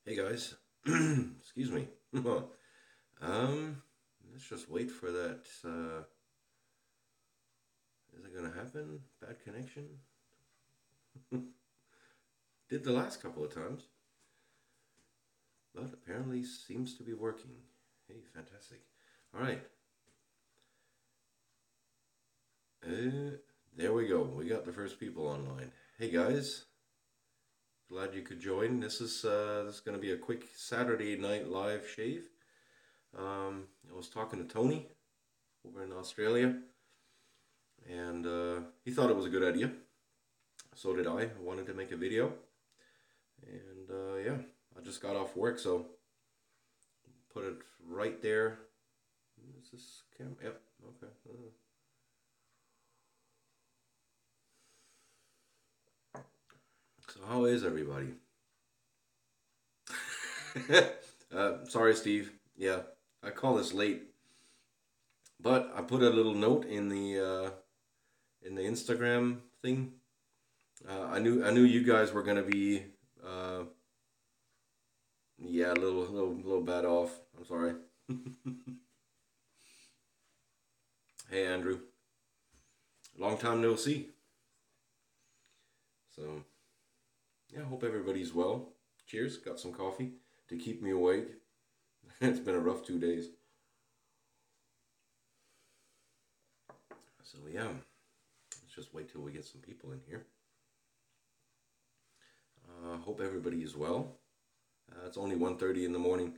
Hey guys, excuse me. Let's just wait for that. Is it gonna happen? Bad connection? Did the last couple of times, but apparently seems to be working. Hey, fantastic. All right, there we go. We got the first people online. Hey guys, glad you could join. This is gonna be a quick Saturday night live shave. I was talking to Tony over in Australia, and he thought it was a good idea. So did I. I wanted to make a video, and yeah, I just got off work, so put it right there. Is this cam? Yep. Okay. So how is everybody? Sorry, Steve. Yeah, I call this late, but I put a little note in the Instagram thing. I knew you guys were gonna be uh, yeah, a little bad off. I'm sorry. Hey, Andrew. Long time no see. So yeah, hope everybody's well. Cheers. Got some coffee to keep me awake. It's been a rough 2 days. So yeah, let's just wait till we get some people in here. Hope everybody is well. It's only 1:30 in the morning.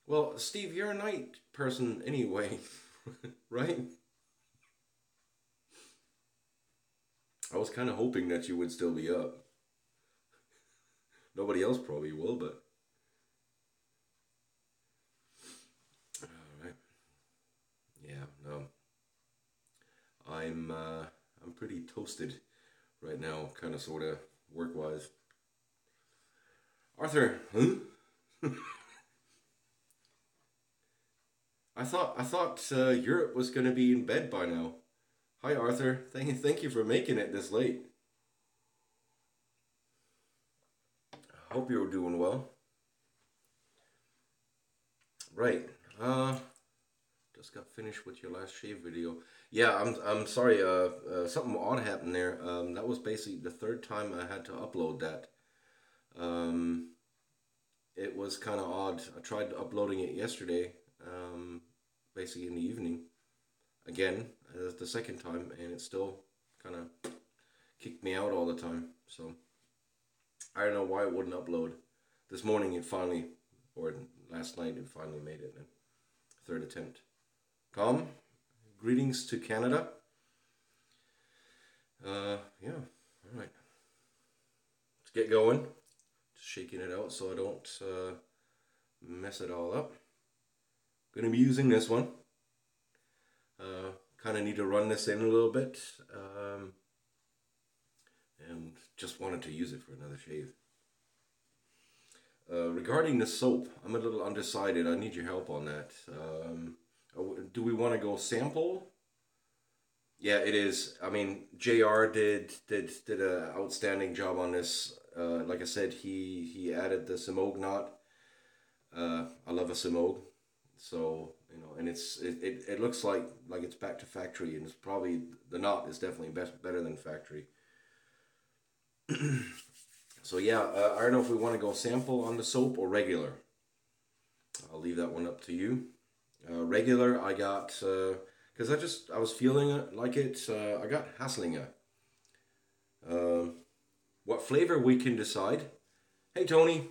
Well, Steve, you're a night person anyway, right? I was kind of hoping that you would still be up. Nobody else probably will, but all right. Yeah, no, I'm pretty toasted right now, kind of, sort of, work wise. Arthur, huh? I thought Europe was gonna be in bed by now. Hi, Arthur. Thank you for making it this late. Hope you're doing well. Right. Uh, just got finished with your last shave video. Yeah, I'm sorry. Something odd happened there. That was basically the third time I had to upload that. Um, it was kind of odd. I tried uploading it yesterday, basically in the evening. Again, the second time, and it still kind of kicked me out all the time. So I don't know why it wouldn't upload. This morning it finally, or last night it finally made it. Third attempt. Tom, greetings to Canada. Yeah, all right. Let's get going. Just shaking it out so I don't mess it all up. Gonna be using this one. Kind of need to run this in a little bit, and just wanted to use it for another shave. Regarding the soap, I'm a little undecided. I need your help on that. Do we want to go sample? Yeah, it is. I mean, Jr. did a outstanding job on this. Like I said, he added the Simogue knot. I love a Simogue, so and it looks like it's back to factory, and it's probably the knot is definitely better than factory. So yeah, I don't know if we want to go sample on the soap or regular. I'll leave that one up to you. Regular, I got because I was feeling it like it. I got Haslinger. Um, what flavor we can decide? Hey Tony,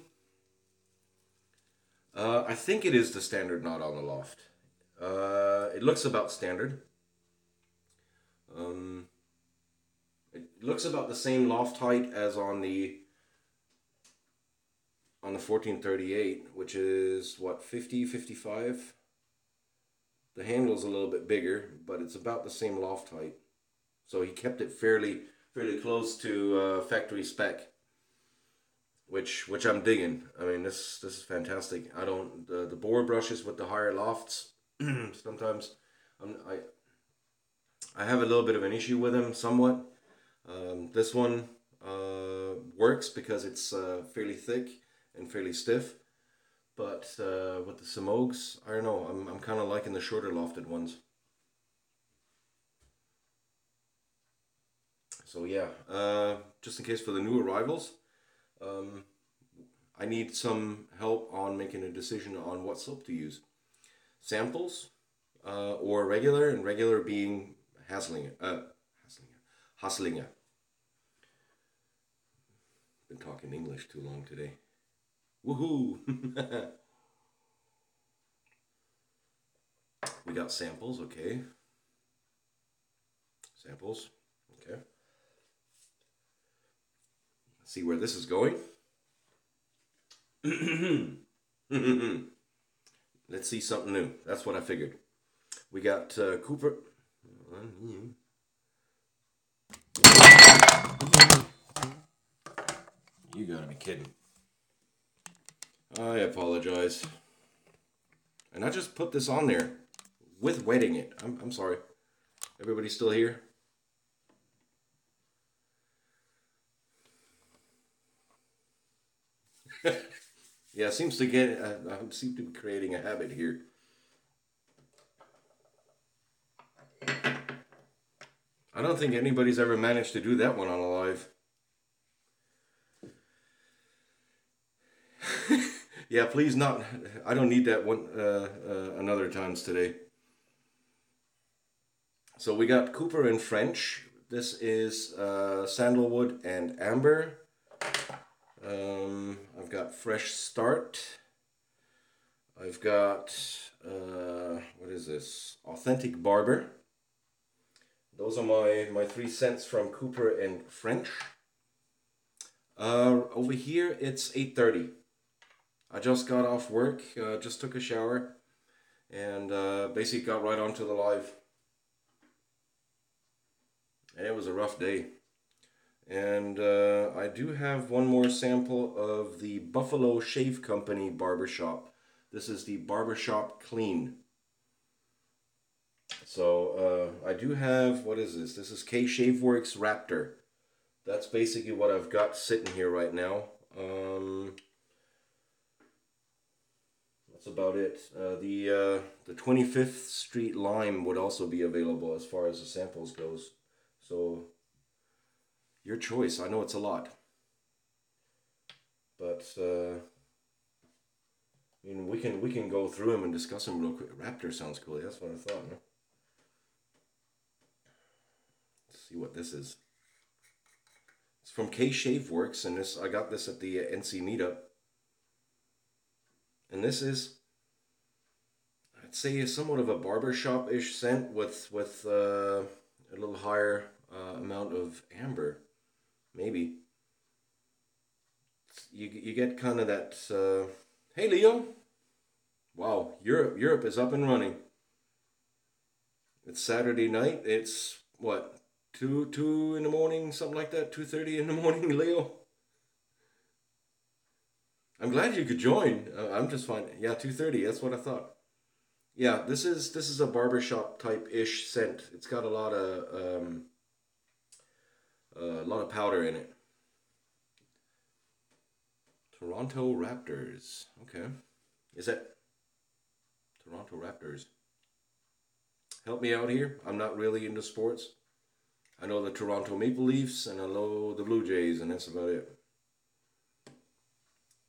I think it is the standard knot on the loft. It looks about standard. Um, it looks about the same loft height as on the 1438, which is what, 50, 55. The handle's a little bit bigger, but it's about the same loft height. So he kept it fairly close to factory spec, which I'm digging. I mean, this is fantastic. I don't the bore brushes with the higher lofts. Sometimes I have a little bit of an issue with them somewhat. This one works because it's fairly thick, and fairly stiff. But with the Simogs, I don't know. I'm kind of liking the shorter lofted ones. So yeah, just in case for the new arrivals, um, I need some help on making a decision on what soap to use. Samples or regular, and regular being Haslinger. Haslinger. Been talking English too long today. Woohoo! We got samples, okay. Samples, okay. Let's see where this is going. Let's see something new. That's what I figured. We got Cooper. You gotta be kidding. I apologize. And I just put this on there with wetting it. I'm sorry. Everybody still here? Yeah, it seems to get. I seem to be creating a habit here. I don't think anybody's ever managed to do that one on a live. Yeah, please not. I don't need that one another times today. So we got Cooper in French. This is sandalwood and amber. I've got Fresh Start. I've got what is this? Authentic Barber. Those are my 3 cents from Cooper and French. Over here it's 8:30. I just got off work, just took a shower, and basically got right onto the live. And it was a rough day. And I do have one more sample of the Buffalo Shave Company Barbershop. This is the Barbershop Clean. So I do have, what is this? This is K Shaveworks Raptor. That's basically what I've got sitting here right now. That's about it. The 25th Street Lime would also be available as far as the samples goes. So your choice. I know it's a lot, but I mean we can go through them and discuss them real quick. Raptor sounds cool. That's what I thought. No? Let's see what this is. It's from K Shaveworks, and this I got this at the NC meetup. And this is, I'd say, somewhat of a barbershop-ish scent with a little higher amount of amber, maybe. You get kind of that. Hey, Leo! Wow, Europe is up and running. It's Saturday night. It's what, two in the morning, something like that. 2:30 in the morning, Leo. I'm glad you could join. I'm just fine. Yeah, 2:30. That's what I thought. Yeah, this is a barbershop type ish scent. It's got a lot of powder in it. Toronto Raptors. Okay, is that Toronto Raptors? Help me out here. I'm not really into sports. I know the Toronto Maple Leafs and I know the Blue Jays, and that's about it.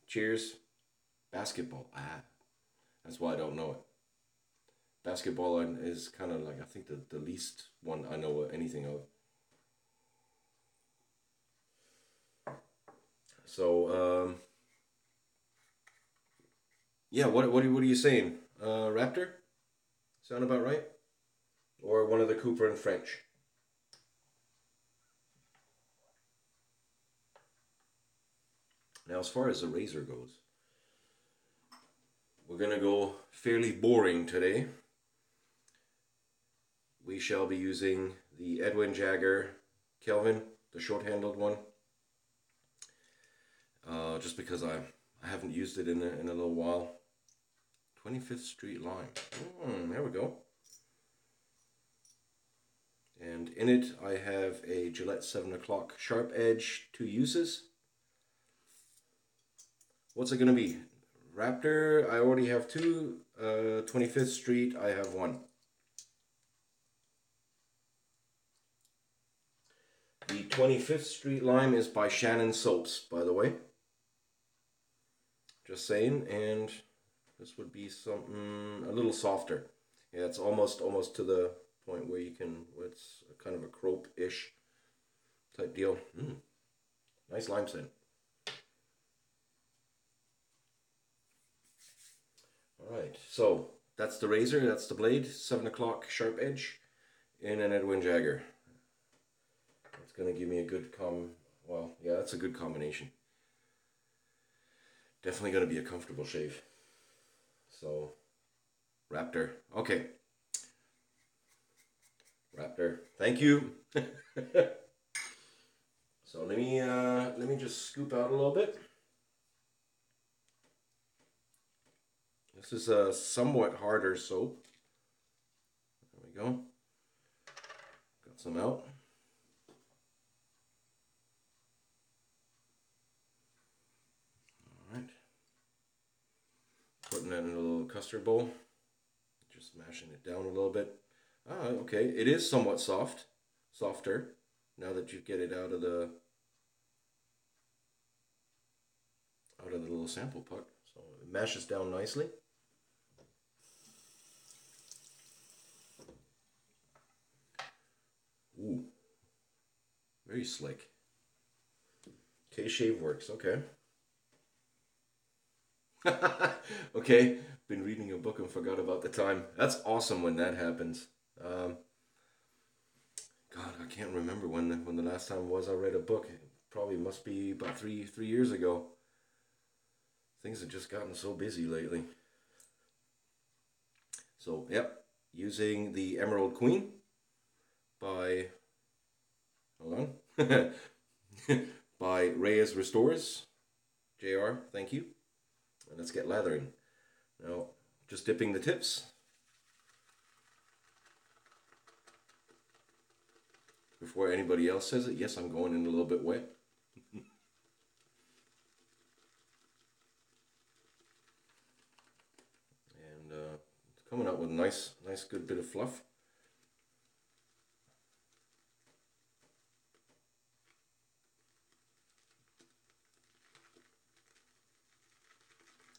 Cheers. Basketball. Ah, that's why I don't know it. Basketball is kind of like, I think, the least one I know anything of. So yeah, what are you saying? Raptor? Sound about right? Or one of the Cooper in French? Now, as far as the razor goes, we're gonna go fairly boring today. We shall be using the Edwin Jagger Kelvin, the short-handled one. Just because I haven't used it in a little while. 25th Street Lime. There we go. And in it I have a Gillette 7 o'clock Sharp Edge 2 uses. What's it gonna be? Raptor, I already have two. 25th Street, I have one. The 25th Street lime is by Shannon Soaps, by the way. Just saying, and this would be something a little softer. Yeah, it's almost to the point where you can, it's kind of a crope-ish type deal. Nice lime scent. All right, so that's the razor, that's the blade, 7 o'clock sharp edge in an Edwin Jagger. It's gonna give me a good well, yeah, that's a good combination. Definitely gonna be a comfortable shave. So, Raptor, okay. Raptor, thank you. So let me just scoop out a little bit. This is a somewhat harder soap. There we go. Got some out. All right. Putting that in a little custard bowl. Just mashing it down a little bit. Ah, okay. It is somewhat softer. Now that you get it out of the little sample puck, so it mashes down nicely. Ooh, very slick. K-Shave Works, okay. Okay, been reading a book and forgot about the time. That's awesome when that happens. God, I can't remember when the last time was I read a book. It probably must be about three years ago. Things have just gotten so busy lately. So, yep, using the Emerald Queen by, hold on, by Reyes Restores. JR, thank you. And let's get lathering. Now, just dipping the tips. Before anybody else says it, yes, I'm going in a little bit wet. And it's coming out with a nice good bit of fluff.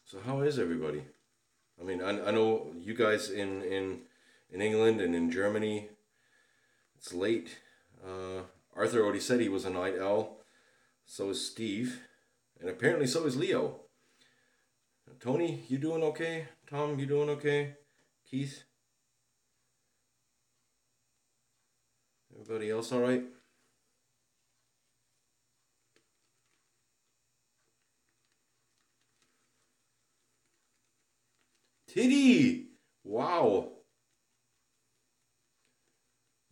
So how is everybody? I mean, I know you guys in England and in Germany, it's late. Arthur already said he was a night owl. So is Steve. And apparently so is Leo. Tony, you doing okay? Tom, you doing okay? Keith? Everybody else all right? Titty! Wow.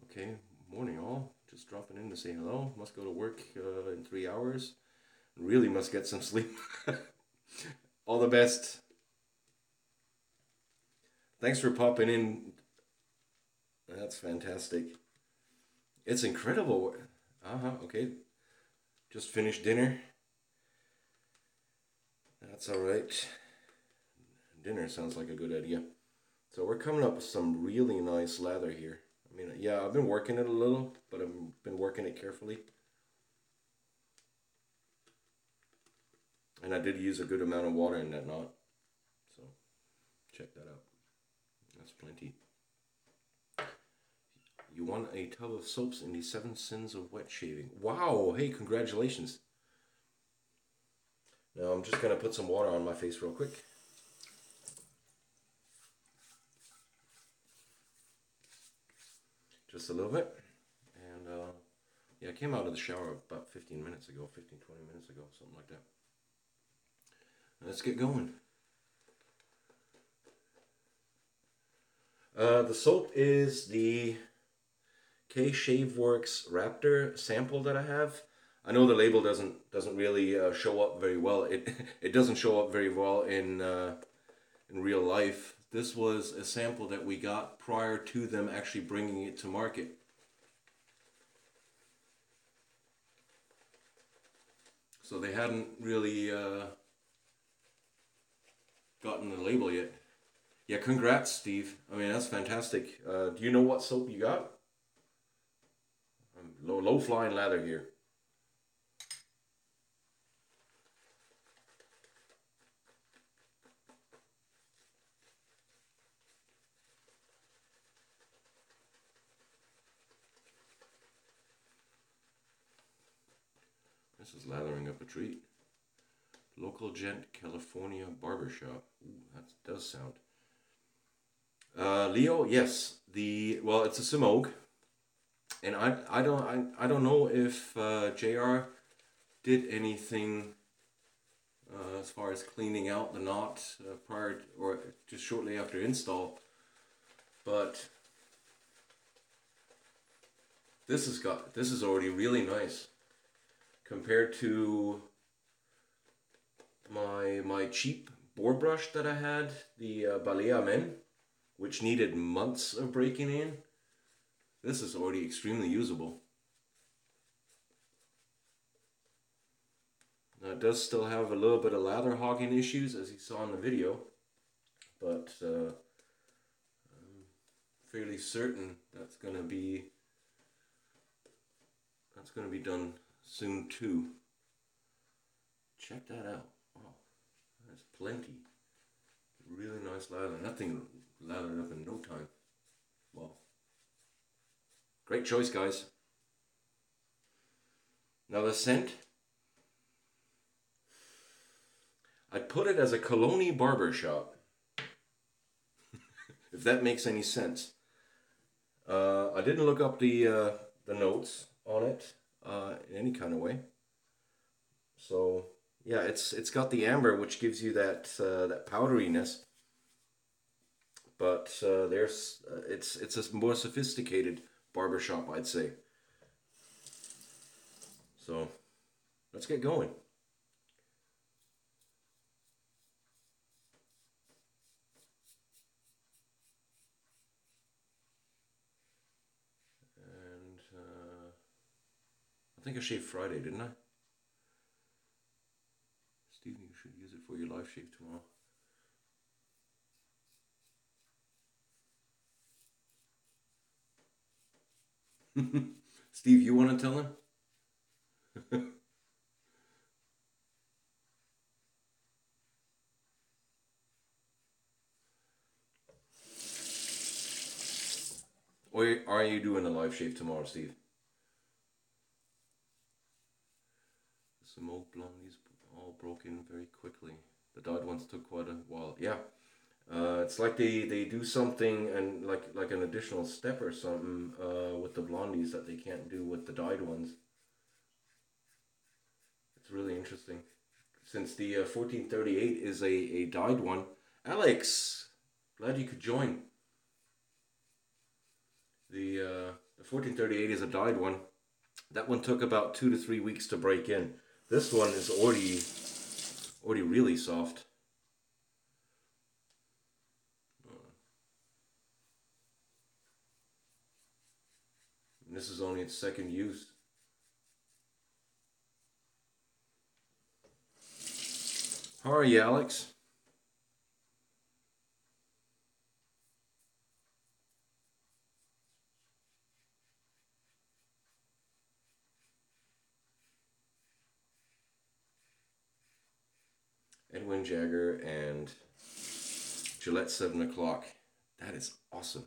Okay, morning all. Just dropping in to say hello. Must go to work in 3 hours. Really must get some sleep. All the best. Thanks for popping in. That's fantastic. It's incredible. Okay. Just finished dinner. That's all right. Dinner sounds like a good idea. So we're coming up with some really nice lather here. I mean, yeah, I've been working it a little, but I've been working it carefully. And I did use a good amount of water in that knot. So check that out. That's plenty. You won a tub of soaps in the 7 Sins of Wet Shaving. Wow! Hey, congratulations. Now I'm just going to put some water on my face real quick. Just a little bit. And yeah, I came out of the shower about 15 minutes ago, 15, 20 minutes ago, something like that. Let's get going. The soap is the K-Shave Works Raptor sample that I have. I know the label doesn't really show up very well. It doesn't show up very well in real life. This was a sample that we got prior to them actually bringing it to market. So they hadn't really gotten the label yet. Yeah, congrats, Steve. I mean, that's fantastic. Do you know what soap you got? Low flying lather here. This is lathering up a treat. Local Gent California Barbershop. Ooh, that does sound. Leo, yes. It's a Simog, and I don't know if Jr. did anything as far as cleaning out the knot prior or just shortly after install, but this is already really nice compared to my cheap board brush that I had, the Balea Men, which needed months of breaking in. This is already extremely usable. Now it does still have a little bit of lather hogging issues, as you saw in the video, but I'm fairly certain that's gonna be done soon too. Check that out. Wow, that's plenty. Really nice lather. Nothing lathered up in no time. Wow. Great choice, guys. Now the scent, I'd put it as a Cologne barbershop, if that makes any sense. I didn't look up the notes on it in any kind of way. So yeah, it's got the amber, which gives you that powderiness, but it's a more sophisticated barbershop, I'd say. So let's get going. And I think I shaved Friday, didn't I? Stephen, you should use it for your live shave tomorrow. Steve, you want to tell him? Or are you doing a live shave tomorrow, Steve? Some old blondies all broke in very quickly. The dyed ones took quite a while. Yeah, it's like they do something and like an additional step or something with the blondies that they can't do with the dyed ones. It's really interesting. Since the 1438 is a dyed one. Alex, glad you could join. The 1438 is a dyed one. That one took about 2 to 3 weeks to break in. This one is already really soft. And this is only its second use. How are you, Alex? Edwin Jagger and Gillette 7 o'clock. That is awesome.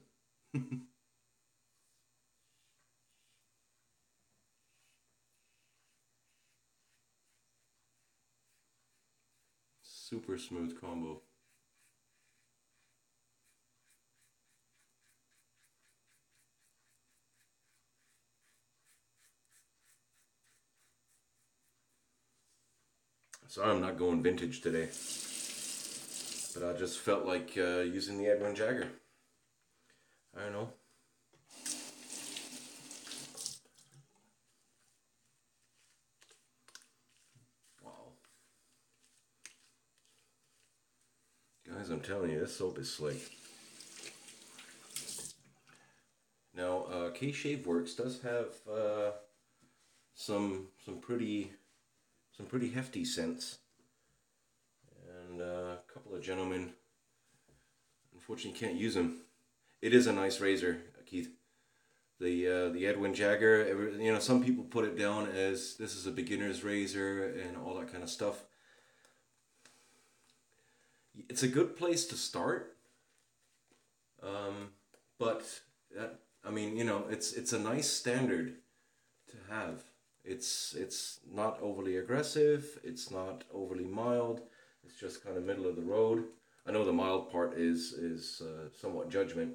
Super smooth combo. Sorry I'm not going vintage today, but I just felt like using the Edwin Jagger. I don't know. Wow. Guys, I'm telling you, this soap is slick. Now, K-Shave Works does have some pretty hefty scents, and a couple of gentleman. Unfortunately, can't use them. It is a nice razor, Keith. The Edwin Jagger. Some people put it down as this is a beginner's razor and all that kind of stuff. It's a good place to start, but it's a nice standard to have. It's not overly aggressive. It's not overly mild. It's just kind of middle of the road. I know the mild part is somewhat judgment,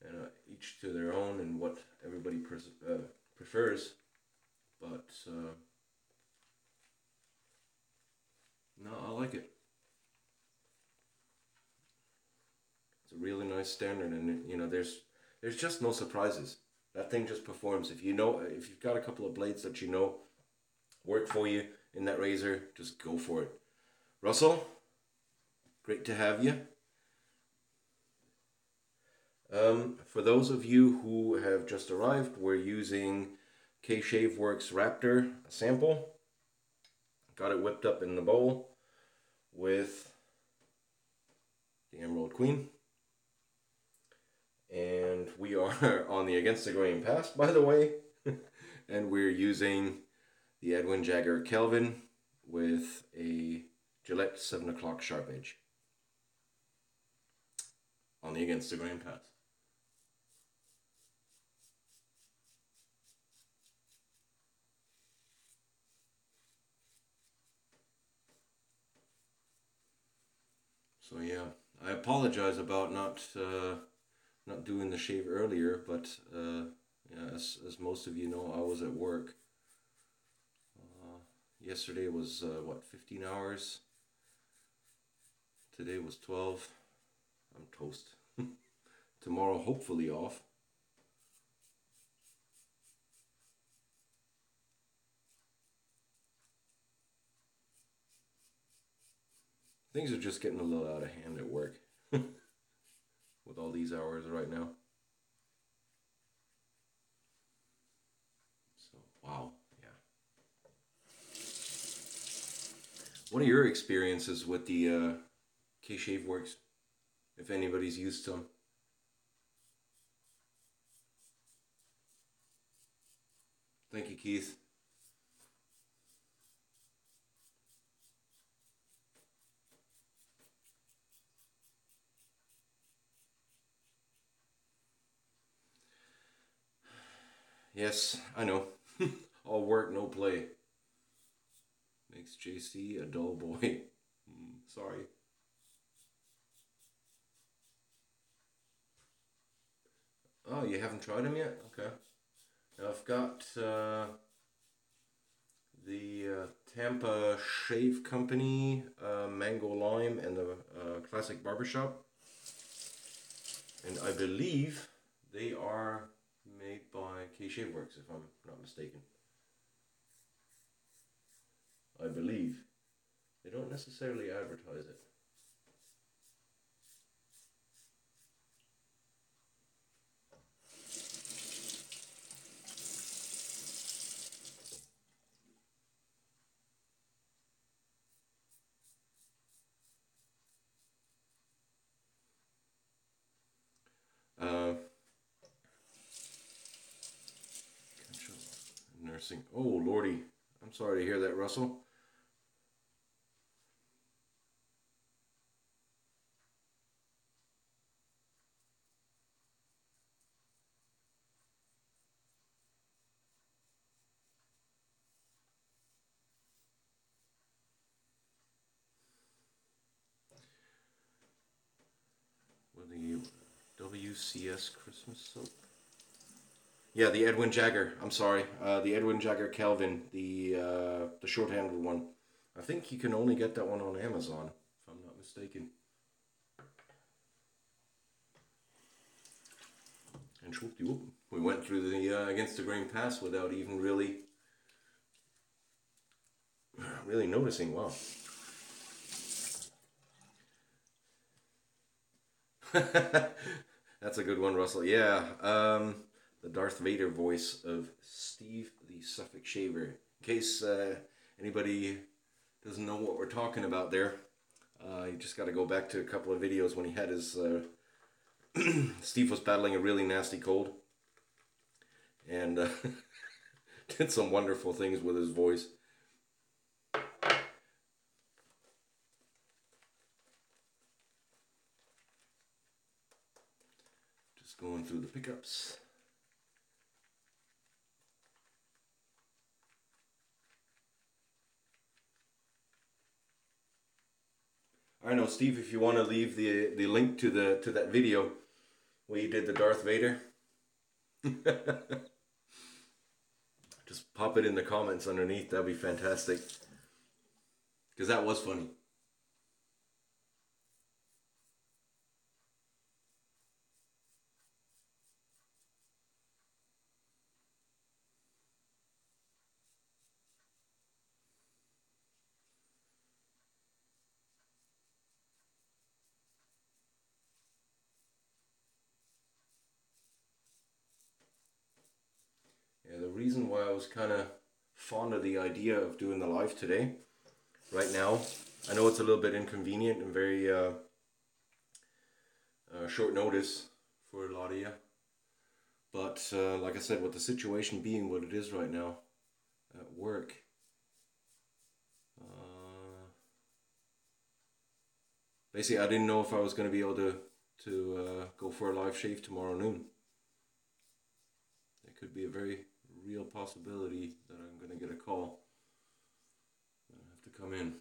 and each to their own and what everybody prefers. But no, I like it. It's a really nice standard, and there's just no surprises. That thing just performs. If you've got a couple of blades that work for you in that razor, just go for it. Russell, great to have you. For those of you who have just arrived, we're using K-Shaveworks Raptor, a sample. Got it whipped up in the bowl with the Emerald Queen. And we are on the Against the Grain Pass, by the way. And we're using the Edwin Jagger Kelvin with a Gillette 7 o'clock sharp edge on the Against the Grain Pass. So yeah, I apologize about not doing the shave earlier, but yeah, as most of you know, I was at work. Yesterday was 15 hours. Today was 12. I'm toast. Tomorrow, hopefully off. Things are just getting a little out of hand at work with all these hours right now. So, wow, yeah. What are your experiences with the K-Shaveworks, if anybody's used them? Thank you, Keith. Yes, I know. All work, no play. Makes JC a dull boy. Sorry. Oh, you haven't tried them yet? Okay. Now I've got the Tampa Shave Company Mango Lime and the Classic Barbershop. And I believe they are made by K-Shaveworks, if I'm not mistaken. I believe. They don't necessarily advertise it. Nursing. Oh, Lordy. I'm sorry to hear that, Russell. With the WCS Christmas soap. Yeah, the Edwin Jagger. I'm sorry, the Edwin Jagger Kelvin, the short-handled one. I think you can only get that one on Amazon, if I'm not mistaken. And whoop, we went through the Against the Grain Pass without even really noticing. Wow. That's a good one, Russell. Yeah. The Darth Vader voice of Steve the Suffolk Shaver. In case anybody doesn't know what we're talking about there, You just got to go back to a couple of videos when he had his. Steve was battling a really nasty cold, and did some wonderful things with his voice. Just going through the pickups. I know, Steve, if you want to leave the link to that video where you did the Darth Vader, just pop it in the comments underneath. That'd be fantastic, because that was funny. Yeah, the reason why I was kind of fond of the idea of doing the live today, right now, I know it's a little bit inconvenient and very short notice for a lot of you. But like I said, with the situation being what it is right now at work, basically I didn't know if I was going to be able to go for a live shave tomorrow noon. It could be a very real possibility that I'm going to get a call. I have to come in.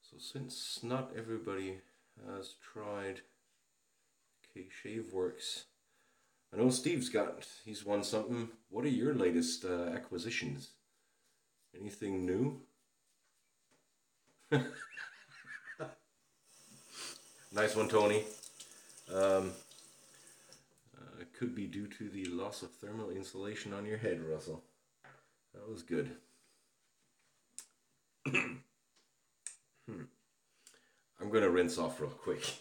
So since not everybody has tried K-Shaveworks, I know he's won something. What are your latest acquisitions? Anything new? Nice one, Tony. It could be due to the loss of thermal insulation on your head, Russell. That was good. I'm going to rinse off real quick.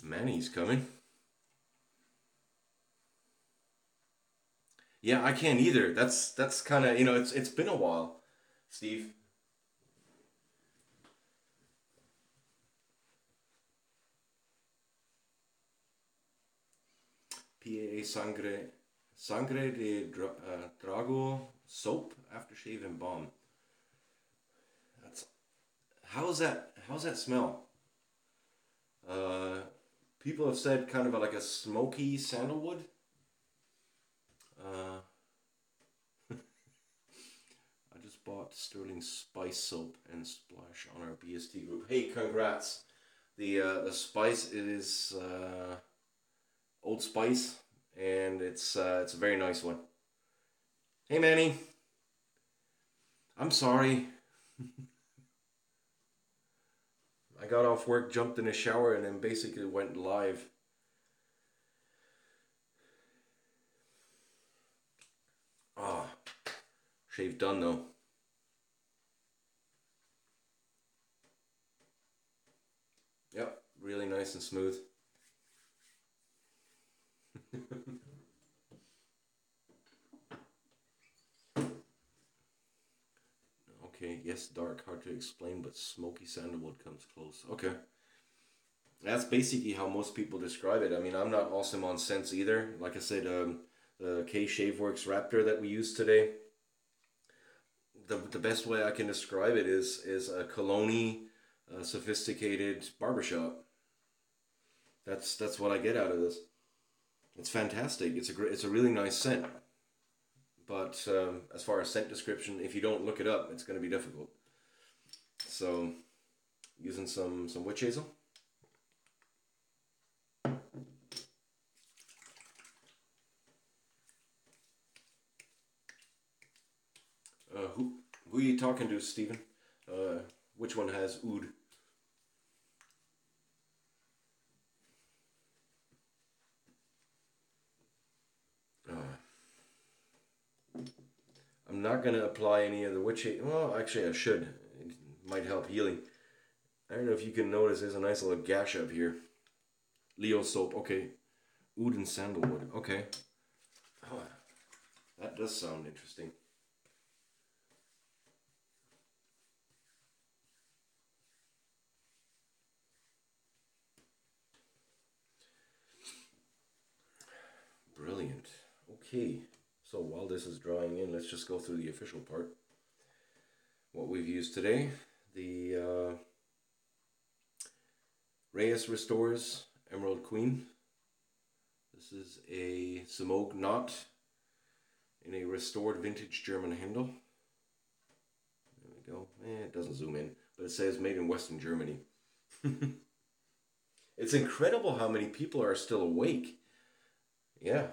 Manny's coming. Yeah, I can't either. That's kind of, it's been a while, Steve. PAA Sangre de Drago soap aftershave and balm. That's how's that smell? People have said kind of like a smoky sandalwood. I just bought Sterling Spice soap and splash on our BST group. Hey, congrats! The spice, it is Old Spice, and it's a very nice one. Hey, Manny. I'm sorry. I got off work, jumped in the shower, and then basically went live. Ah, shave done though. Yep, really nice and smooth. Okay, yes, dark, hard to explain, but smoky sandalwood comes close. Okay. That's basically how most people describe it. I mean, I'm not awesome on scents either. Like I said, the K-Shaveworks Raptor that we used today, the best way I can describe it is a cologne, sophisticated barbershop. That's what I get out of this. It's fantastic. It's a really nice scent. But as far as scent description, if you don't look it up, it's going to be difficult. So, using some witch hazel. Who are you talking to, Stephen? Which one has oud? I'm not going to apply any of the witch hazel. Well, actually, I should. It might help healing. I don't know if you can notice there's a nice little gash up here. Leo soap, okay. Oud and sandalwood, okay. Oh, that does sound interesting. Brilliant. Okay, so while this is drying in, let's just go through the official part. What we've used today, the Reyes Restores Emerald Queen. This is a Semogue knot in a restored vintage German handle. There we go. It doesn't zoom in, but it says made in Western Germany. It's incredible how many people are still awake. Yeah.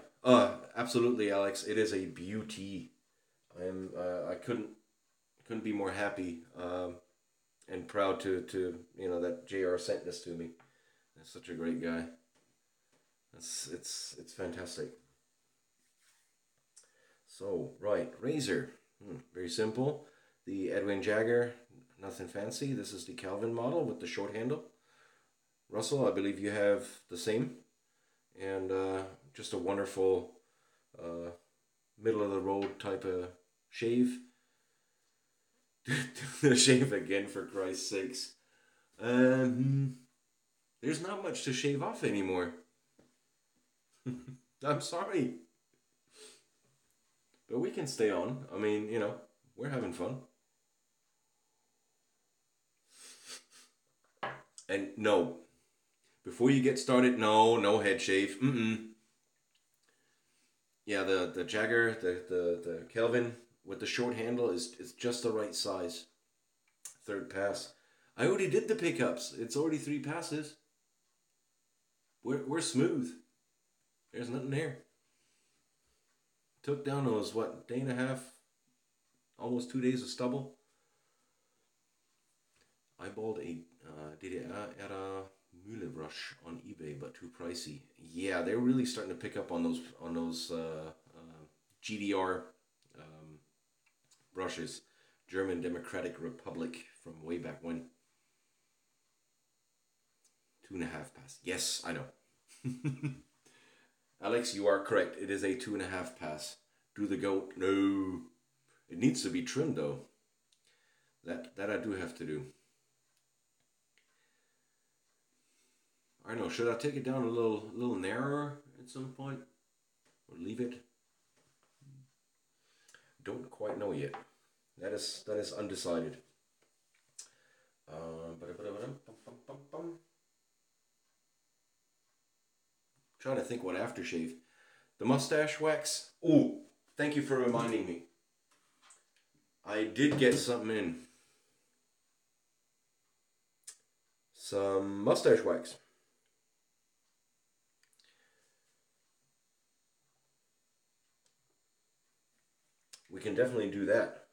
Absolutely, Alex. It is a beauty. I couldn't be more happy and proud to that JR sent this to me. That's such a great guy. It's fantastic. So right, razor, very simple. The Edwin Jagger, nothing fancy. This is the Calvin model with the short handle. Russell, I believe you have the same, and just a wonderful middle of the road type of shave. Shave again, for Christ's sakes. There's not much to shave off anymore. I'm sorry. But we can stay on. I mean, we're having fun. And no, before you get started, no head shave. Yeah, the Jagger, the Kelvin with the short handle is just the right size. Third pass. I already did the pickups. It's already 3 passes. We're smooth. There's nothing there. Took down those, day and a half, almost 2 days of stubble. I bought a DDR era Mühle brush on eBay, but too pricey. Yeah, they're really starting to pick up on those GDR brushes. German Democratic Republic from way back when. 2.5 pass. Yes, I know. Alex, you are correct. It is a 2.5 pass. Do the goat? No. It needs to be trimmed though. That I do have to do. I don't know. Should I take it down a little narrower at some point, or leave it? Don't quite know yet. That is undecided. Trying to think what aftershave. The mustache wax. Oh, thank you for reminding me. I did get something in. Some mustache wax. We can definitely do that.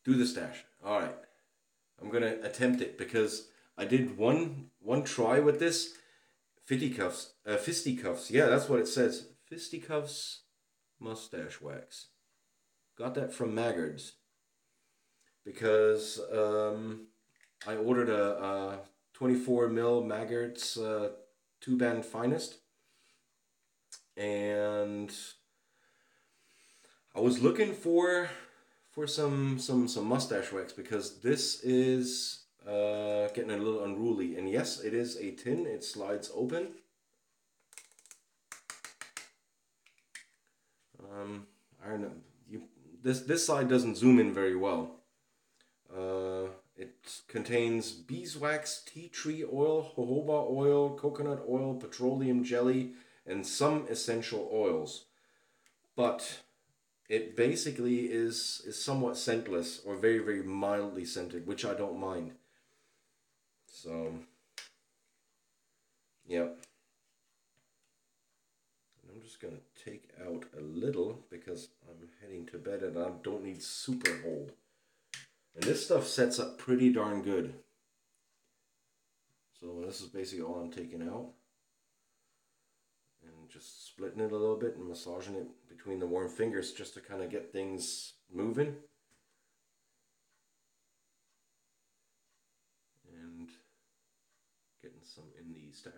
Do the stash. All right. I'm gonna attempt it because I did one try with this. Fisticuffs. Yeah, that's what it says. Fisticuffs mustache wax. Got that from Maggard's because I ordered a 24 mil Maggard's 2-band finest, and I was looking for some mustache wax because this is getting a little unruly. And yes, it is a tin. It slides open. I don't know. This side doesn't zoom in very well. It contains beeswax, tea tree oil, jojoba oil, coconut oil, petroleum jelly, and some essential oils. But it basically is somewhat scentless, or very, very mildly scented, which I don't mind. So, yep. And I'm just going to take out a little because I'm heading to bed and I don't need super hold. And this stuff sets up pretty darn good. So this is basically all I'm taking out. And just splitting it a little bit and massaging it between the warm fingers just to kind of get things moving. And getting some in the stash.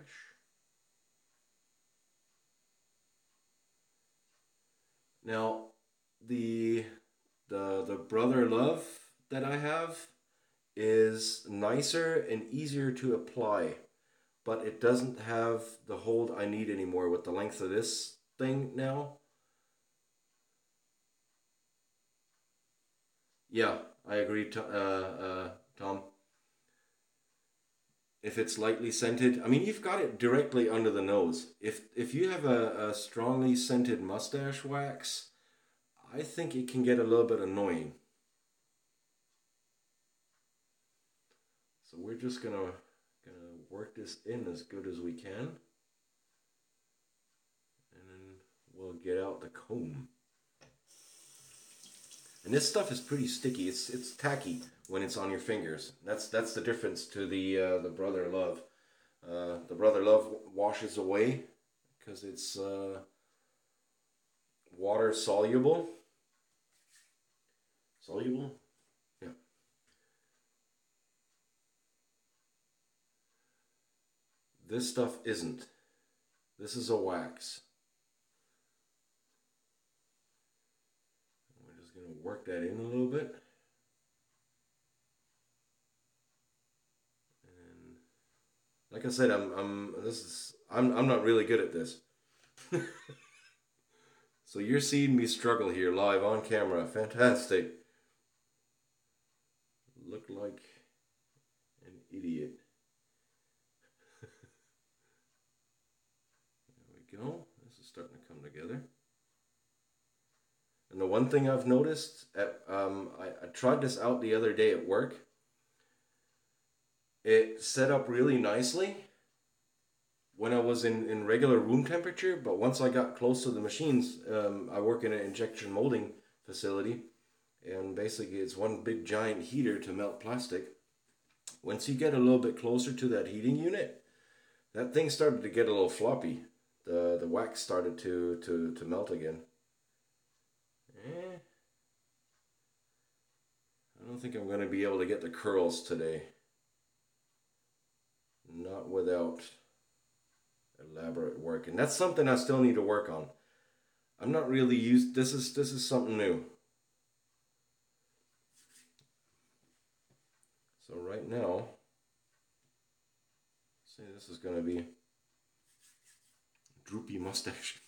Now, the Brother Love that I have is nicer and easier to apply, but it doesn't have the hold I need anymore with the length of this thing now. Yeah, I agree, Tom. If it's lightly scented, I mean, you've got it directly under the nose. If you have a strongly scented mustache wax, I think it can get a little bit annoying. So we're just gonna work this in as good as we can, and then we'll get out the comb. And this stuff is pretty sticky. It's tacky when it's on your fingers. That's the difference to the Brother Love. The Brother Love washes away because it's water soluble. Soluble? Yeah. This stuff isn't. This is a wax. We're just gonna work that in a little bit. And like I said, I'm not really good at this. So you're seeing me struggle here live on camera. Fantastic. Look like an idiot. There we go. This is starting to come together. And the one thing I've noticed, I tried this out the other day at work. It set up really nicely when I was in regular room temperature, but once I got close to the machines, I work in an injection molding facility, and basically it's one big giant heater to melt plastic. Once you get a little bit closer to that heating unit, that thing started to get a little floppy. The wax started to melt again. Eh, I don't think I'm going to be able to get the curls today. Not without elaborate work, and that's something I still need to work on. I'm not really used. This is something new. So right now, say this is gonna be droopy mustache.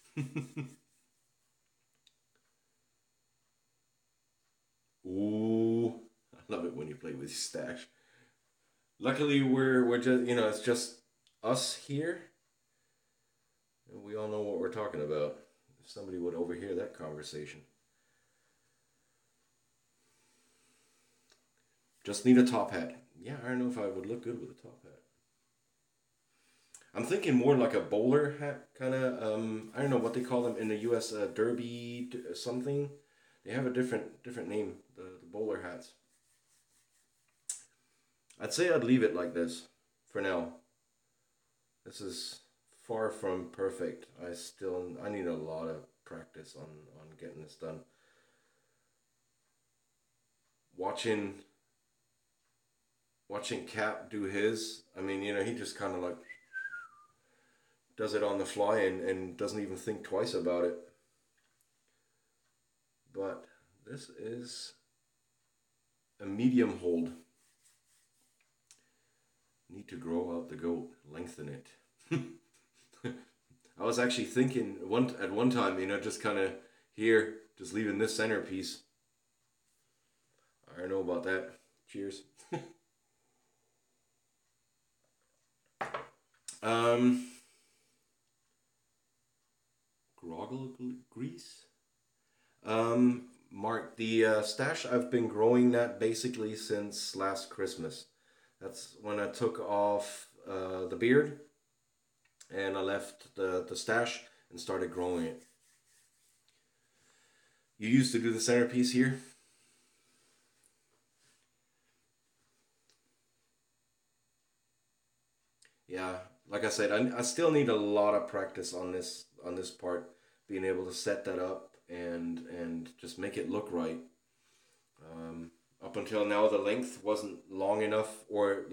Ooh, I love it when you play with your stash. Luckily, we're just it's just us here, and we all know what we're talking about. If somebody would overhear that conversation. Just need a top hat. Yeah, I don't know if I would look good with a top hat. I'm thinking more like a bowler hat, kind of. I don't know what they call them in the U.S. Derby something. They have a different name. The bowler hats. I'd say I'd leave it like this for now. This is far from perfect. I need a lot of practice on getting this done. Watching Cap do his. I mean, he just kind of like does it on the fly and doesn't even think twice about it. But this is a medium hold. Need to grow out the goat, lengthen it. I was actually thinking at one time, just kind of here, just leaving this centerpiece. I don't know about that. Cheers. um, Groggle grease. Mark, the stash I've been growing that basically since last Christmas. That's when I took off the beard and I left the stash and started growing it. You used to do the centerpiece here? Yeah, like I said, I still need a lot of practice on this part, being able to set that up and just make it look right. Um, Up until now, the length wasn't long enough, or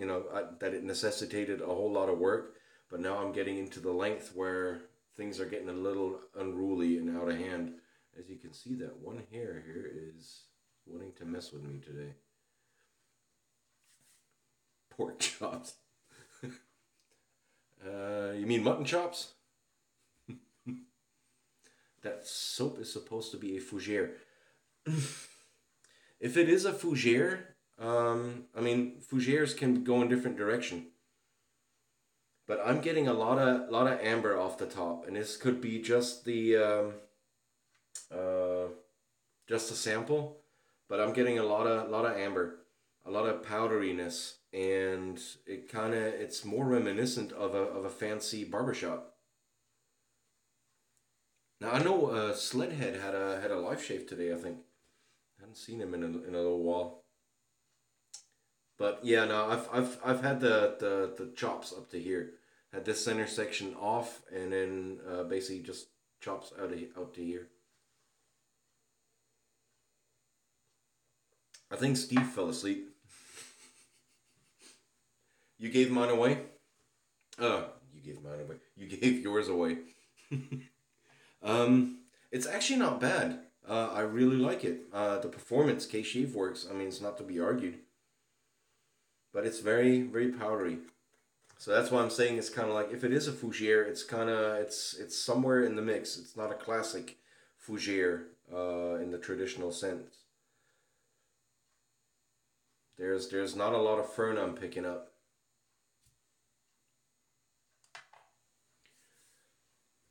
that it necessitated a whole lot of work. But now I'm getting into the length where things are getting a little unruly and out of hand. As you can see, that one hair here is wanting to mess with me today. Pork chops. You mean mutton chops? That soap is supposed to be a fougere. If it is a fougere, I mean fougeres can go in different direction. But I'm getting a lot of amber off the top, and this could be uh, just a sample. But I'm getting a lot of amber, a lot of powderiness, and it's more reminiscent of a fancy barbershop. Now I know Sledhead had a live shave today. I think I hadn't seen him in a little while. But yeah, no, I've had the chops up to here. Had this center section off, and then basically just chops out to here. I think Steve fell asleep. You gave mine away. You gave mine away. You gave yours away. Um, it's actually not bad. I really like it. The performance, K Shave Works. I mean, it's not to be argued, but it's very powdery. So that's why I'm saying it's kind of like, if it is a fougere, it's somewhere in the mix. It's not a classic fougere in the traditional sense. There's not a lot of fern I'm picking up.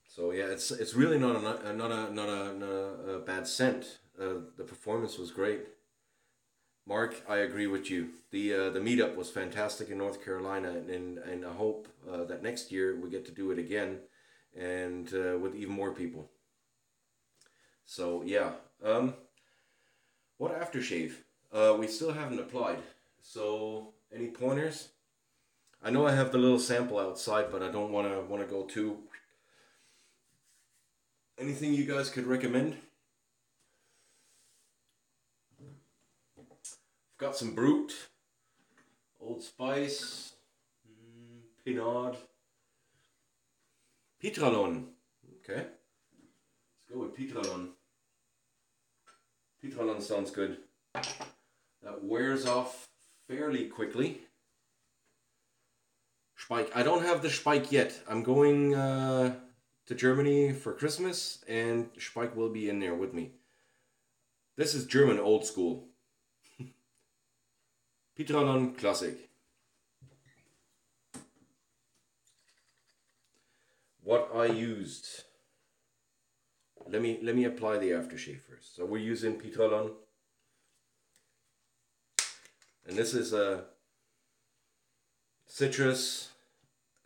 So yeah, it's really not a bad scent. The performance was great. Mark, I agree with you. The meetup was fantastic in North Carolina, and I hope that next year we get to do it again, and with even more people. So yeah, what aftershave? We still haven't applied. So any pointers? I know I have the little sample outside, but I don't wanna go too. Anything you guys could recommend? I've got some Brute, Old Spice, Pinard, Pitralon. Okay, let's go with Pitralon. Pitralon sounds good. That wears off fairly quickly. Spike. I don't have the Spike yet. I'm going to Germany for Christmas, and Spike will be in there with me. This is German old school. Pitralon Classic. What I used. Let me apply the aftershave first. So we're using Pitralon, and this is a citrus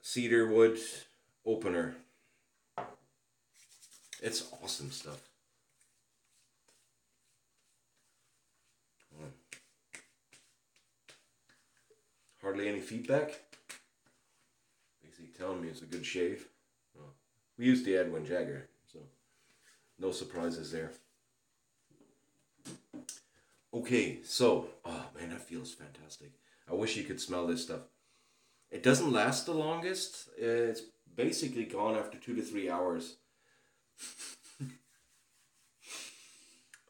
cedar wood opener. It's awesome stuff. Hardly any feedback. Basically telling me it's a good shave. Well, we used the Edwin Jagger, so no surprises there. Okay, so, oh man, that feels fantastic. I wish you could smell this stuff. It doesn't last the longest. It's basically gone after 2 to 3 hours.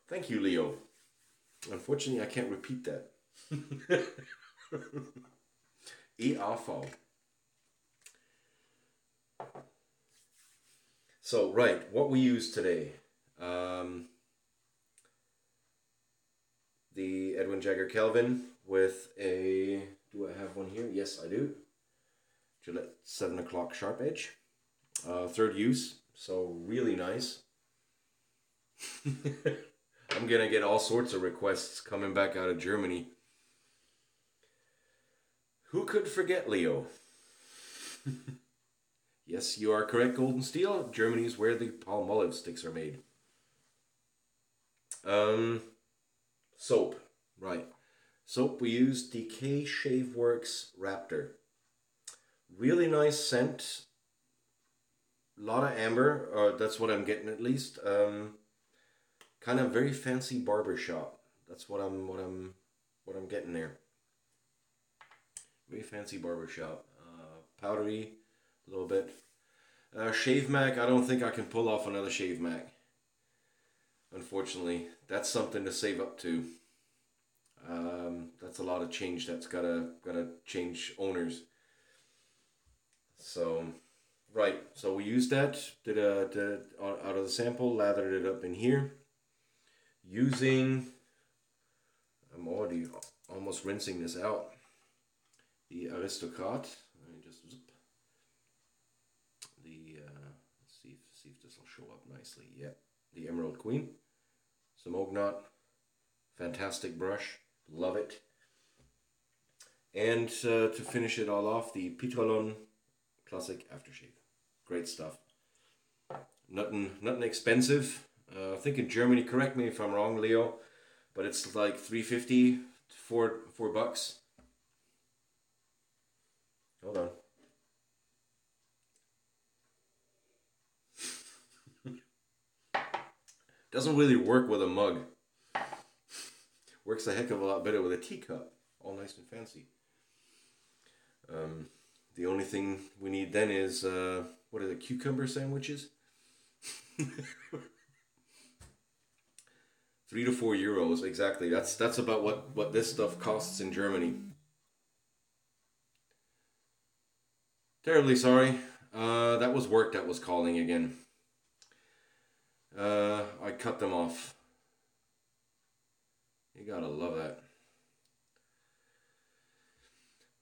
Thank you, Leo. Unfortunately, I can't repeat that. EAV. So, right, what we use today. Um, the Edwin Jagger Kelvin with a. Do I have one here? Yes, I do. Gillette 7 o'clock sharp edge. Third use, so really nice. I'm gonna get all sorts of requests coming back out of Germany. Who could forget Leo? Yes, you are correct, Golden Steel. Germany's where the Palmolive sticks are made. Um, Soap, right. Soap, we use the K Shave Works Raptor. Really nice scent. A lot of amber, or that's what I'm getting at least. Kind of very fancy barber shop. That's what I'm getting there. Very fancy barber shop. Powdery, a little bit. Shave Mac. I don't think I can pull off another Shave Mac. Unfortunately, that's something to save up to. That's a lot of change. That's gotta change owners. So right. So we used that. Did out of the sample, lathered it up in here using. I'm already almost rinsing this out. The Aristocrat. Let me just zip. Let's see if this will show up nicely. Yeah, the Emerald Queen. Some Ognot. Fantastic brush. Love it. And to finish it all off, the Petrolon Classic Aftershave. Great stuff. Nothing expensive. I think in Germany, correct me if I'm wrong, Leo, but it's like 350, four bucks. Hold on. Doesn't really work with a mug. Works a heck of a lot better with a teacup. All nice and fancy. Um, the only thing we need then is what are the cucumber sandwiches? €3 to €4 exactly. That's about what this stuff costs in Germany. Terribly sorry. That was work that was calling again. I cut them off. You gotta love that.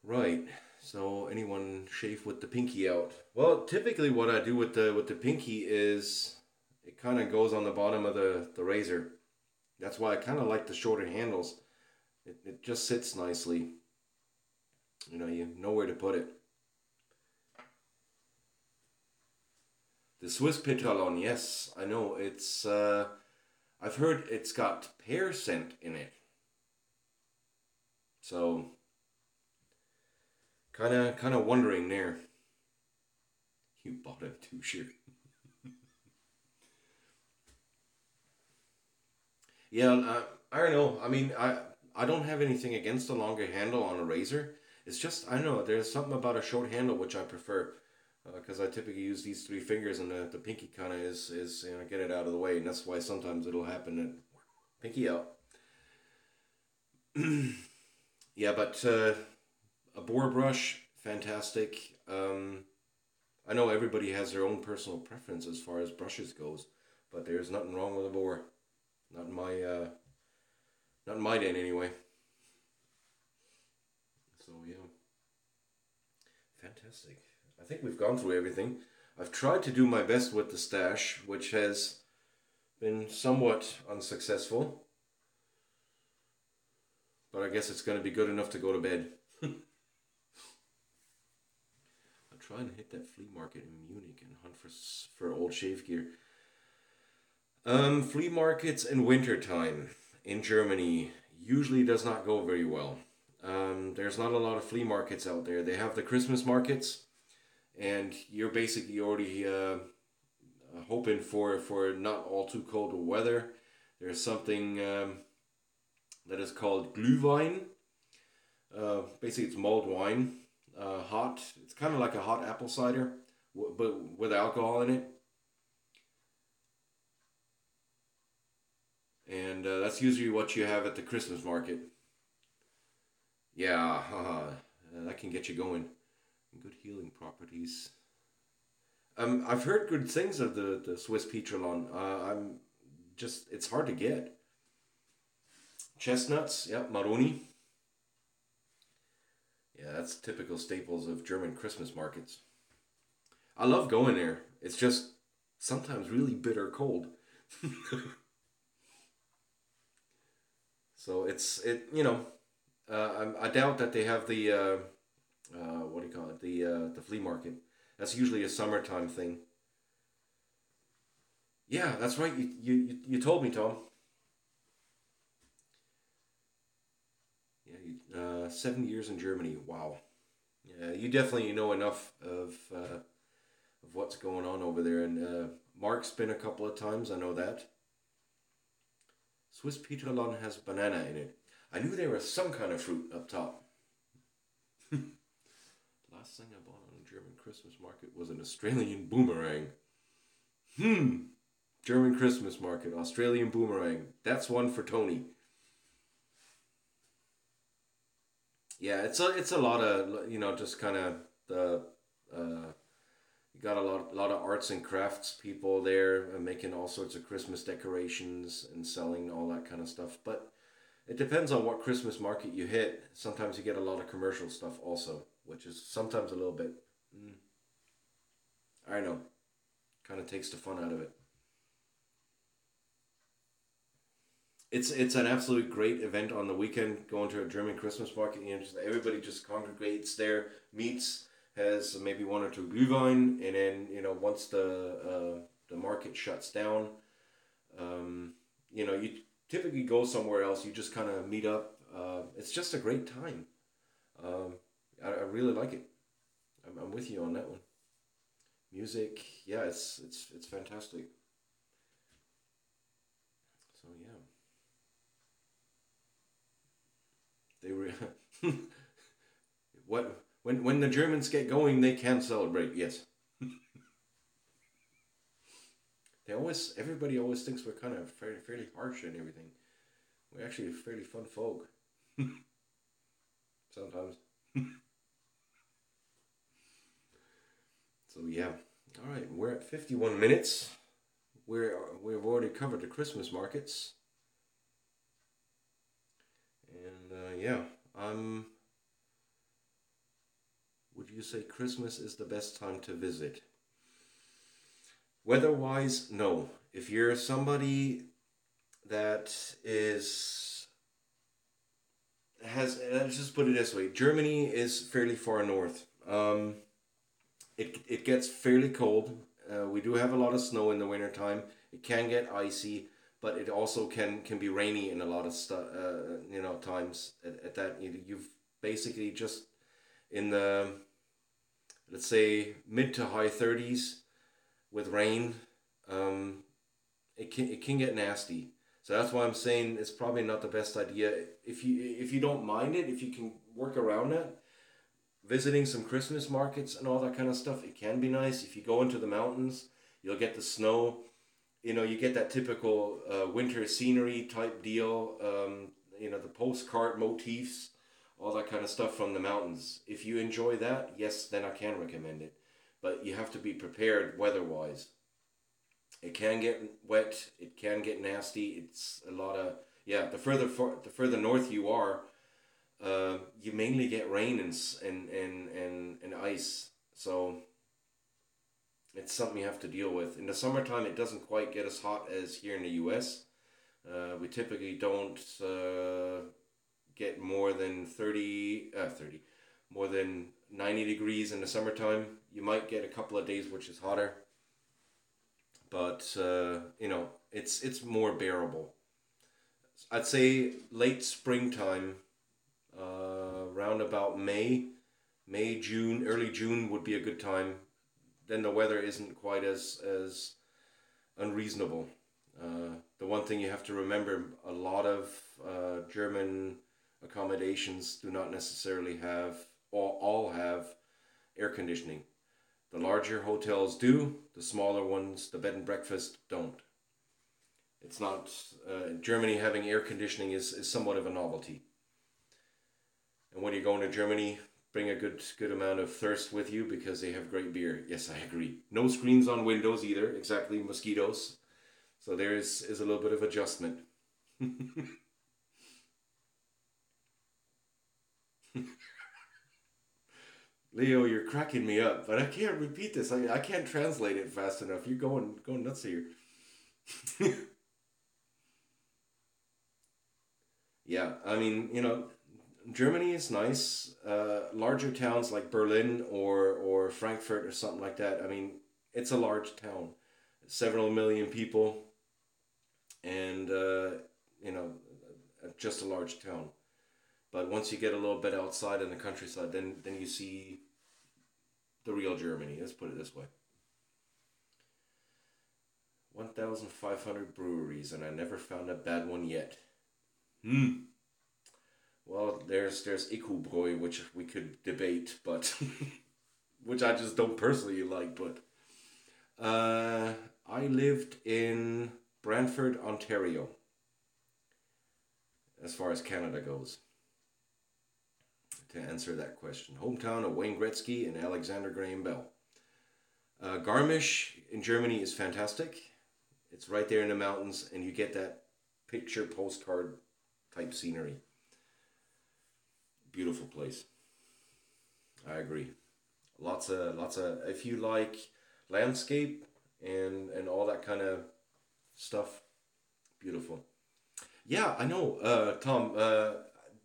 Right. So anyone shave with the pinky out? Well, typically what I do with the pinky is it kind of goes on the bottom of the razor. That's why I kind of like the shorter handles. It just sits nicely. You know where to put it. The Swiss Petrolon, yes, I know. It's I've heard it's got pear scent in it. So kind of wondering there. You bought a two shirt. Yeah, I don't know. I mean, I don't have anything against a longer handle on a razor. It's just I don't know. There's something about a short handle which I prefer because I typically use these three fingers and the pinky kind of is get it out of the way, and that's why sometimes it'll happen and pinky out. Yeah, but a boar brush, fantastic. I know everybody has their own personal preference as far as brushes goes, but there's nothing wrong with a boar. Not in my not in my day anyway. So yeah, fantastic. I think we've gone through everything. I've tried to do my best with the stash, which has been somewhat unsuccessful, but I guess it's going to be good enough to go to bed. I'll try and hit that flea market in Munich and hunt for old shave gear. Flea markets in wintertime in Germany usually does not go very well. There's not a lot of flea markets out there. They have the Christmas markets, and you're basically already hoping for not all too cold weather. There's something that is called Glühwein. Basically, it's mulled wine, hot. It's kind of like a hot apple cider, but with alcohol in it. And that's usually what you have at the Christmas market. Yeah, that can get you going. Good healing properties. I've heard good things of the Swiss Petrolon. I'm just it's hard to get. Chestnuts, yeah, Maroni. Yeah, that's typical staples of German Christmas markets. I love going there. It's just sometimes really bitter cold. So I doubt that they have the what do you call it, the flea market. That's usually a summertime thing. Yeah, that's right. You told me, Tom. Yeah, 7 years in Germany. Wow. Yeah, you definitely know enough of what's going on over there. And Mark's been a couple of times. I know that. Swiss Peterland has banana in it. I knew there was some kind of fruit up top. Last thing I bought on a German Christmas market was an Australian boomerang. Hmm. German Christmas market, Australian boomerang. That's one for Tony. Yeah, it's a lot of just kind of the you got a lot of arts and crafts people there making all sorts of Christmas decorations and selling all that kind of stuff. But it depends on what Christmas market you hit. Sometimes you get a lot of commercial stuff also, which is sometimes a little bit. Mm, I know, kind of takes the fun out of it. It's an absolute great event on the weekend. Going to a German Christmas market, just everybody just congregates there, meets, has maybe one or two glühwein, and then once the market shuts down, you typically go somewhere else. You just kind of meet up. It's just a great time. Um, I really like it. I'm with you on that one. Music, yeah, it's fantastic. So yeah, they were. What when the Germans get going, they can celebrate. Yes, everybody always thinks we're kind of fairly harsh and everything. We're actually fairly fun folk sometimes. So yeah, all right, we're at 51 minutes. We've already covered the Christmas markets, and yeah, um, would you say Christmas is the best time to visit? Weather wise, no. If you're somebody that is has let's just put it this way, Germany is fairly far north. It gets fairly cold. We do have a lot of snow in the wintertime. It can get icy, but it also can be rainy in a lot of times. At that you've basically just in the, let's say, mid to high 30s with rain. Um, it can get nasty. So that's why I'm saying it's probably not the best idea if you don't mind it, if you can work around it. Visiting some Christmas markets and all that kind of stuff, it can be nice. If you go into the mountains, you'll get the snow. You get that typical winter scenery type deal. The postcard motifs, all that kind of stuff from the mountains. If you enjoy that, yes, then I can recommend it. But you have to be prepared weather wise. It can get wet. It can get nasty. It's a lot of, yeah. The further north you are, you mainly get rain and ice. So it's something you have to deal with. In the summertime, it doesn't quite get as hot as here in the U.S. We typically don't get more than 30, more than 90 degrees in the summertime. You might get a couple of days which is hotter, but it's more bearable. I'd say late springtime, around about June, early June would be a good time. Then the weather isn't quite as unreasonable. The one thing you have to remember: a lot of German accommodations do not necessarily have, or all have, air conditioning. The larger hotels do. The smaller ones, the bed and breakfast, don't. It's not. Germany having air conditioning is somewhat of a novelty. And when you go into Germany, bring a good amount of thirst with you because they have great beer. Yes, I agree. No screens on windows either. Exactly, mosquitoes. So there is a little bit of adjustment. Leo, you're cracking me up, but I can't repeat this. I can't translate it fast enough. You're going nuts here. Yeah, I mean, Germany is nice. Larger towns like Berlin or Frankfurt or something like that. I mean, it's a large town, several million people, and you know, just a large town. But once you get a little bit outside in the countryside, then you see the real Germany. Let's put it this way: 1,500 breweries, and I never found a bad one yet. Hmm. Well, there's Ecobräu, which we could debate, but which I just don't personally like. But uh, I lived in Brantford, Ontario, as far as Canada goes. To answer that question, hometown of Wayne Gretzky and Alexander Graham Bell. Garmisch in Germany is fantastic. It's right there in the mountains, and you get that picture postcard type scenery. Beautiful place. I agree. Lots of. If you like landscape and all that kind of stuff, beautiful. Yeah, I know, Tom.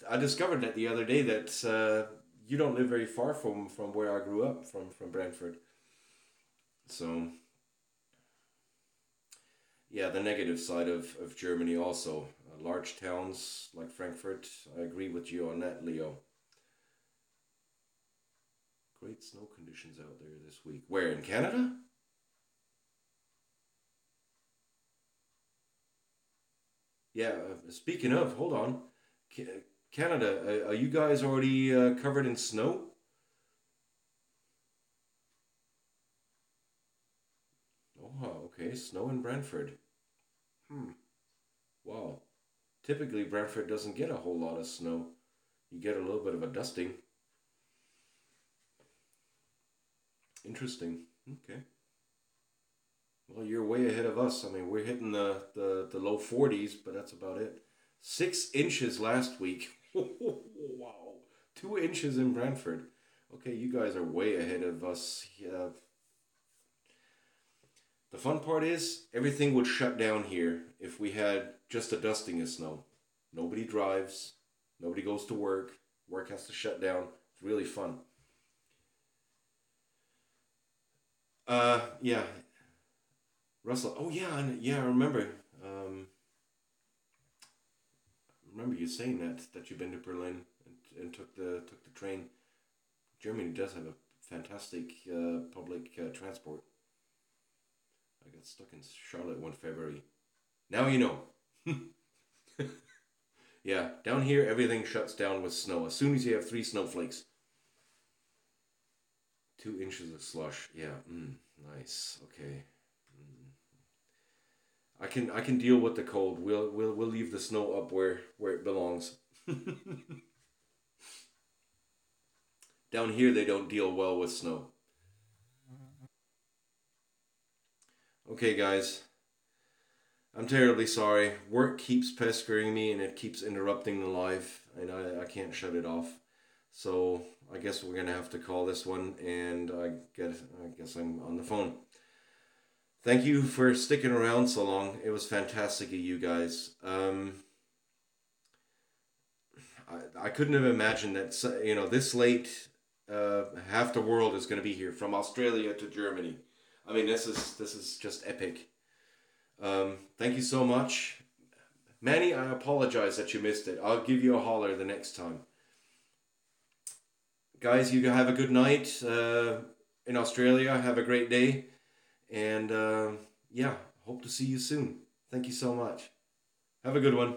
I discovered that the other day that you don't live very far from where I grew up, from Brantford. So yeah, the negative side of Germany also. Large towns like Frankfurt. I agree with you on that, Leo. Great snow conditions out there this week. Where, in Canada? Yeah. Speaking of, hold on. Canada, are you guys already covered in snow? Oh, okay. Snow in Brantford. Hmm. Wow. Typically, Brantford doesn't get a whole lot of snow. You get a little bit of a dusting. Interesting. Okay. Well, you're way ahead of us. I mean, we're hitting the low 40s, but that's about it. 6 inches last week. Wow. 2 inches in Brantford. Okay, you guys are way ahead of us. Yeah. The fun part is everything would shut down here if we had just a dusting of snow. Nobody drives, nobody goes to work, work has to shut down. It's really fun. Yeah, Russell. Oh yeah, yeah. I remember. Um, remember you saying that you've been to Berlin and took the train. Germany does have a fantastic public transport. I got stuck in Charlotte one February. Now you know. Yeah, down here everything shuts down with snow. As soon as you have three snowflakes, 2 inches of slush. Yeah, nice. Okay, I can deal with the cold. We'll leave the snow up where it belongs. Down here they don't deal well with snow. Okay, guys, I'm terribly sorry. Work keeps pestering me and it keeps interrupting the live, and I can't shut it off. So I guess we're gonna have to call this one, and I guess I'm on the phone. Thank you for sticking around so long. It was fantastic of you guys. I couldn't have imagined that this late, half the world is going to be here from Australia to Germany. I mean, this is just epic. Thank you so much, Manny. I apologize that you missed it. I'll give you a holler the next time, guys. You have a good night in Australia. Have a great day, and yeah, hope to see you soon. Thank you so much. Have a good one.